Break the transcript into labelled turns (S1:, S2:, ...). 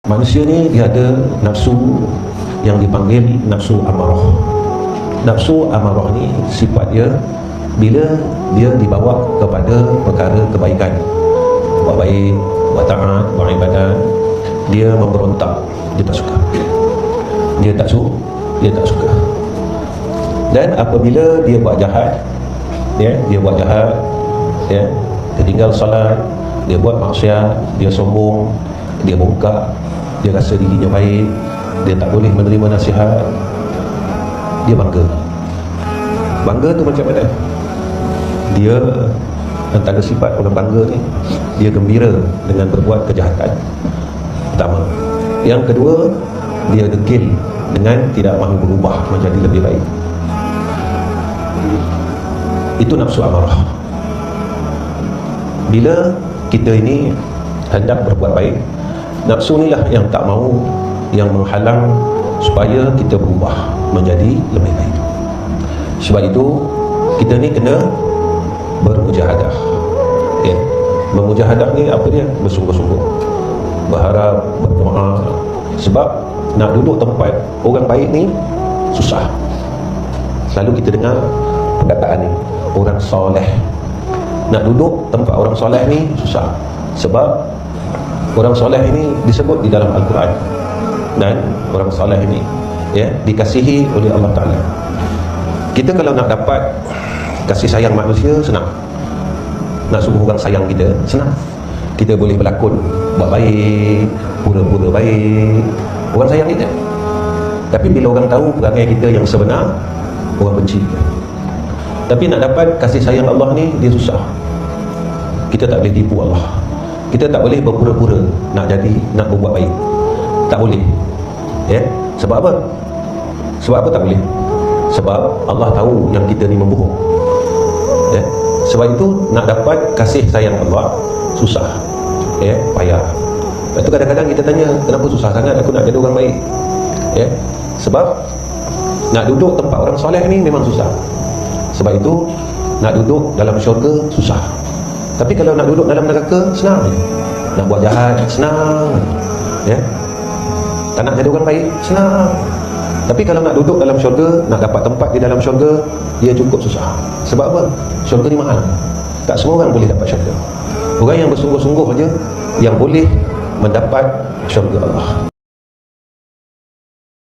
S1: Manusia ni dia ada nafsu yang dipanggil nafsu amarah. Nafsu amarah ni sifat dia bila dia dibawa kepada perkara kebaikan, buat baik, buat taat, buat ibadat, dia memberontak, dia tak suka. Dia tak suka. Dan apabila dia buat jahat, dia buat jahat, dia tinggal salat, dia buat maksiat, dia sombong, dia bongkak, dia rasa dirinya baik, dia tak boleh menerima nasihat, dia bangga. Bangga tu macam mana? Dia antara sifat orang bangga ni, dia gembira dengan berbuat kejahatan, pertama. Yang kedua, dia degil dengan tidak mahu berubah menjadi lebih baik. Itu nafsu amarah. Bila kita ini hendak berbuat baik, nafsu inilah yang tak mahu, yang menghalang supaya kita berubah menjadi lebih baik. Sebab itu kita ni kena bermujahadah. Bermujahadah ni apa dia? Bersungguh-sungguh, berharap, berdoa. Sebab nak duduk tempat orang baik ni susah. Selalu kita dengar perkataan ni, orang soleh. Nak duduk tempat orang soleh ni susah. Sebab orang soleh ini disebut di dalam Al-Quran, dan orang soleh ini dikasihi oleh Allah Ta'ala. Kita kalau nak dapat kasih sayang manusia, senang. Nak suruh orang sayang kita, senang. Kita boleh berlakon buat baik, pura-pura baik, orang sayang kita. Tapi bila orang tahu perangai kita yang sebenar, orang benci kita. Tapi nak dapat kasih sayang Allah ni, dia susah. Kita tak boleh tipu Allah. Kita tak boleh berpura-pura nak berbuat baik. Tak boleh. Sebab apa? Sebab apa tak boleh? Sebab Allah tahu yang kita ni membohong. Sebab itu nak dapat kasih sayang Allah susah. Payah. Lepas tu kadang-kadang kita tanya, kenapa susah sangat aku nak jadi orang baik? Sebab nak duduk tempat orang soleh ni memang susah. Sebab itu nak duduk dalam syurga susah. Tapi kalau nak duduk dalam neraka, senang. Nak buat jahat, senang. Tak nak jadi orang baik, senang. Tapi kalau nak duduk dalam syurga, nak dapat tempat di dalam syurga, dia cukup susah. Sebab apa? Syurga ni mahal. Tak semua orang boleh dapat syurga. Orang yang bersungguh-sungguh saja yang boleh mendapat syurga Allah.